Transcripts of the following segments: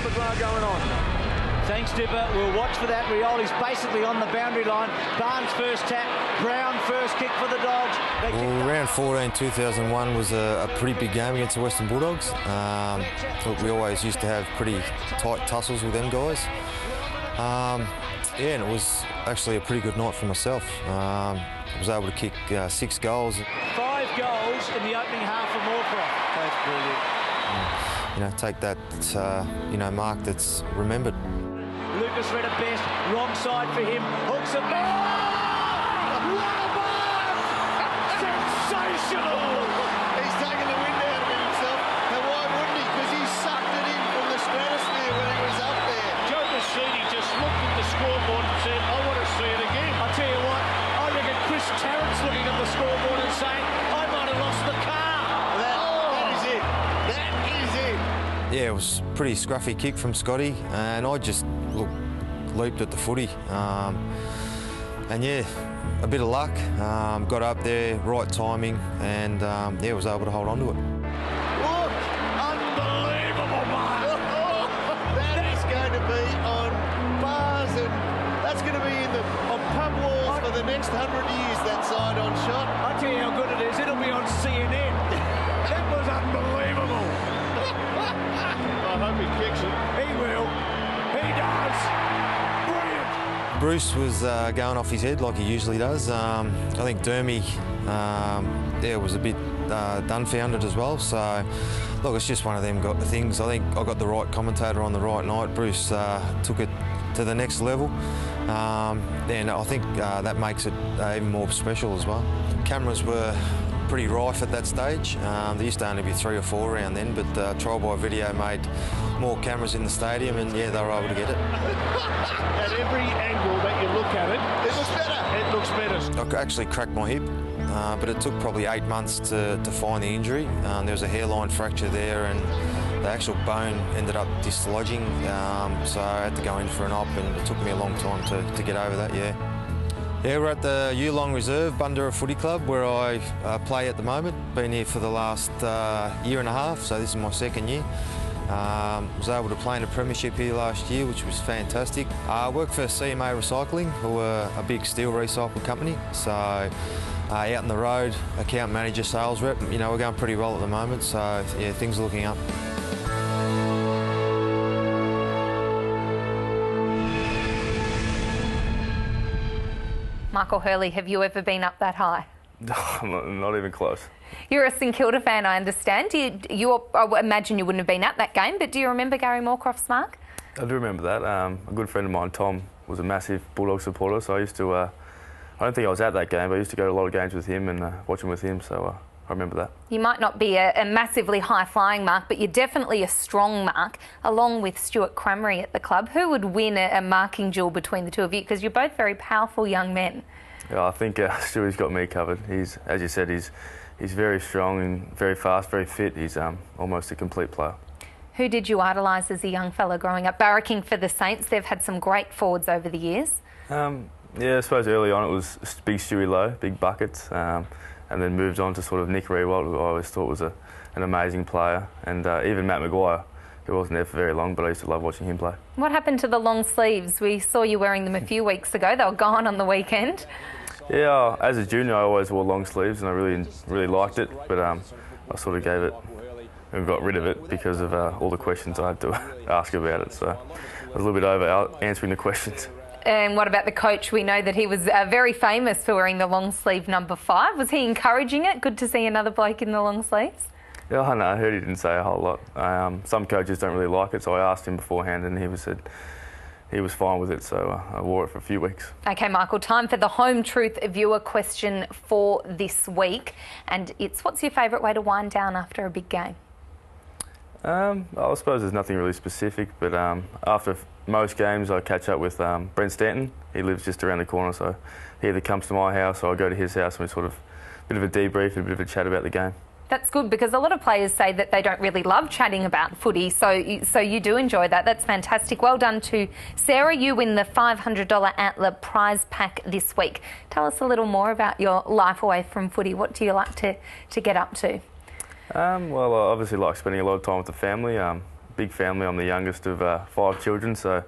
repertoire going on. Thanks, Dipper. We'll watch for that. Rioli's basically on the boundary line. Barnes first tap, Brown first kick for the Dogs. Well, round 14, 2001 was a pretty big game against the Western Bulldogs. Look, we always used to have pretty tight tussles with them guys. Yeah, and it was actually a pretty good night for myself. I was able to kick 6 goals. 5 goals in the opening half for Moorcroft. That's brilliant. You know, take that, mark that's remembered. Lucas read it best, wrong side for him, hooks it back. What a mark! Sensational! He's taken the wind out of himself, and why wouldn't he? Because he sucked it in from the stratosphere when he was up there. Joe Massini just looked at the scoreboard and said, I want to see it again. I'll tell you what, I reckon Chris Tarrant's looking at the scoreboard and saying, I might have lost the car. That is it. That is it. Yeah, it was a pretty scruffy kick from Scotty, and I just leaped at the footy. And yeah, a bit of luck, got up there, right timing, and yeah, was able to hold on to it. Look, unbelievable, Mark. That is going to be on bars, and that's going to be on pub walls for the next 100 years, that side-on shot. I'll tell you how good it is, it'll be on CNN. That was unbelievable. I hope he kicks it. He will. He does. Brilliant. Bruce was going off his head like he usually does. I think Dermy, was a bit dumbfounded as well. So, look, it's just one of them things. I think I got the right commentator on the right night. Bruce took it to the next level. And I think that makes it even more special as well. Cameras were pretty rife at that stage. There used to only be 3 or 4 around then, but Trial by Video made more cameras in the stadium, and yeah, they were able to get it. At every angle that you look at it, It looks better. it looks better. I actually cracked my hip, but it took probably 8 months to find the injury. There was a hairline fracture there, and the actual bone ended up dislodging, so I had to go in for an op, and it took me a long time to get over that, yeah. Yeah, we're at the Yulong Reserve, Bundoora Footy Club, where I play at the moment. Been here for the last year and a half, so this is my 2nd year. Was able to play in a premiership here last year, which was fantastic. I work for CMA Recycling, who are a big steel recycling company. So out on the road, account manager, sales rep, you know, we're going pretty well at the moment. So yeah, things are looking up. Michael Hurley, have you ever been up that high? Not even close. You're a St Kilda fan, I understand. I imagine you wouldn't have been at that game, but do you remember Gary Moorcroft's mark? I do remember that. A good friend of mine, Tom, was a massive Bulldog supporter, so I used to, I don't think I was at that game, but I used to go to a lot of games with him and watch them with him, so I remember that. You might not be a massively high-flying mark, but you're definitely a strong mark, along with Stuart Crammery at the club. Who would win a marking duel between the two of you? Because you're both very powerful young men. Yeah, I think Stuart's got me covered. He's, as you said, he's very strong and very fast, very fit. He's almost a complete player. Who did you idolise as a young fella growing up? Barracking for the Saints, they've had some great forwards over the years. Yeah, I suppose early on it was big Stewie Lowe, big buckets, and then moved on to sort of Nick Rewalt, who I always thought was an amazing player, and even Matt Maguire, who wasn't there for very long, but I used to love watching him play. What happened to the long sleeves? We saw you wearing them a few weeks ago. They were gone on the weekend. Yeah, as a junior I always wore long sleeves and I really liked it, but I sort of gave it and got rid of it because of all the questions I had to ask about it, so I was a little bit over answering the questions. And what about the coach? We know that he was very famous for wearing the long sleeve number 5. Was he encouraging it? Good to see another bloke in the long sleeves. Yeah, I know. I heard he didn't say a whole lot. Some coaches don't really like it, so I asked him beforehand and he said he was fine with it, so I wore it for a few weeks. OK, Michael, time for the Home Truth viewer question for this week. And it's, what's your favourite way to wind down after a big game? I suppose there's nothing really specific, but after most games I catch up with Brent Stanton. He lives just around the corner, so he either comes to my house or I go to his house and we sort of a bit of a debrief and a bit of a chat about the game. That's good, because a lot of players say that they don't really love chatting about footy, so you do enjoy that. That's fantastic. Well done to Sarah. You win the $500 Antler prize pack this week. Tell us a little more about your life away from footy. What do you like to get up to? Well, I obviously like spending a lot of time with the family, big family. I'm the youngest of 5 children, so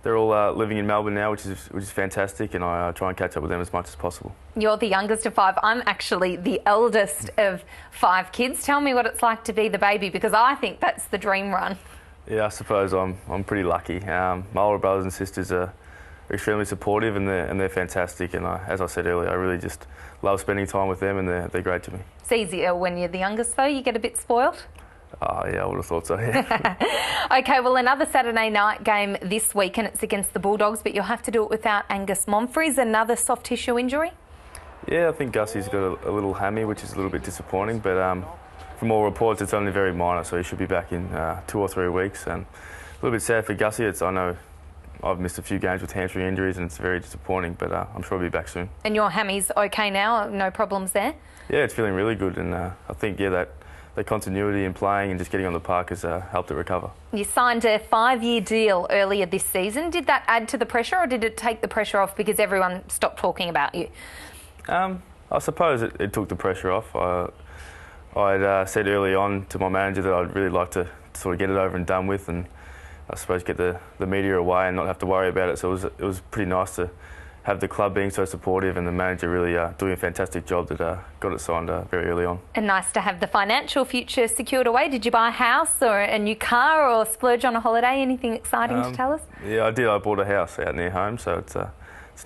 they're all living in Melbourne now, which is fantastic, and I try and catch up with them as much as possible. You're the youngest of 5. I'm actually the eldest of 5 kids. Tell me what it's like to be the baby, because I think that's the dream run. Yeah, I suppose I'm pretty lucky. My older brothers and sisters are extremely supportive, and they're fantastic. And as I said earlier, I really just love spending time with them, and they're great to me. It's easier when you're the youngest, though. You get a bit spoiled. Oh, yeah, I would have thought so, yeah. OK, well, another Saturday night game this week, and it's against the Bulldogs, but you'll have to do it without Angus Monfries. Another soft tissue injury? Yeah, I think Gussie's got a little hammy, which is a little bit disappointing, but from all reports, it's only very minor, so he should be back in 2 or 3 weeks. And a little bit sad for Gussie. I know I've missed a few games with hamstring injuries, and it's very disappointing, but I'm sure he'll be back soon. And your hammy's OK now? No problems there? Yeah, it's feeling really good, and I think, yeah, that continuity in playing and just getting on the park has helped it recover. You signed a 5-year deal earlier this season. Did that add to the pressure, or did it take the pressure off because everyone stopped talking about you? I suppose it took the pressure off. I'd said early on to my manager that I'd really like to sort of get it over and done with, and I suppose get the media away and not have to worry about it. So it was pretty nice to have the club being so supportive and the manager really doing a fantastic job that got it signed very early on. And nice to have the financial future secured away. Did you buy a house or a new car or splurge on a holiday? Anything exciting to tell us? Yeah, I did. I bought a house out near home, so it's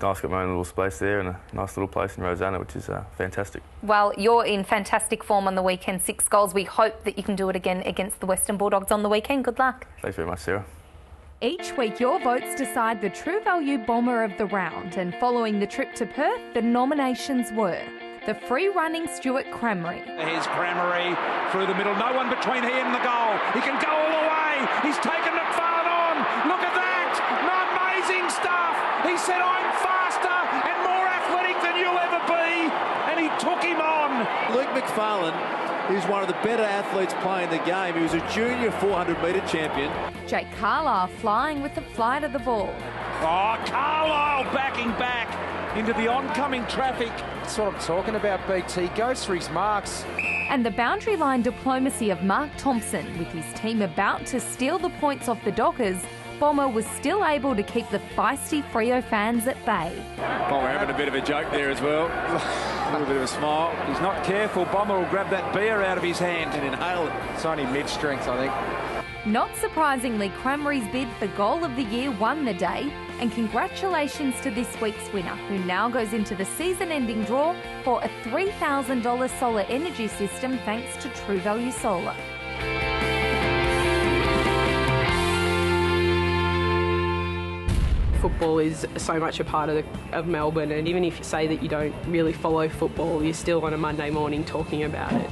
nice to get my own little space there and a nice little place in Rosanna, which is fantastic. Well, you're in fantastic form on the weekend, 6 goals. We hope that you can do it again against the Western Bulldogs on the weekend. Good luck. Thanks very much, Sarah. Each week, your votes decide the True Value Bomber of the round, and following the trip to Perth, the nominations were the free-running Stuart Crameri. Here's Crameri through the middle. No one between he and the goal. He can go all the way. He's taken it far on. Look at that. Amazing stuff. He said, I'm faster and more athletic than you'll ever be. And he took him on. Luke McFarlane is one of the better athletes playing the game. He was a junior 400-metre champion. Jake Carlisle flying with the flight of the ball. Oh, Carlisle backing back into the oncoming traffic. That's what I'm talking about, BT. Goes for his marks. And the boundary line diplomacy of Mark Thompson, with his team about to steal the points off the Dockers, Bomber was still able to keep the feisty Freo fans at bay. Bomber having a bit of a joke there as well. A little bit of a smile. He's not careful. Bomber will grab that beer out of his hand and inhale it. It's only mid-strength, I think. Not surprisingly, Crameri's bid for Goal of the Year won the day, and congratulations to this week's winner, who now goes into the season-ending draw for a $3,000 solar energy system thanks to True Value Solar. Football is so much a part of Melbourne, and even if you say that you don't really follow football, you're still on a Monday morning talking about it.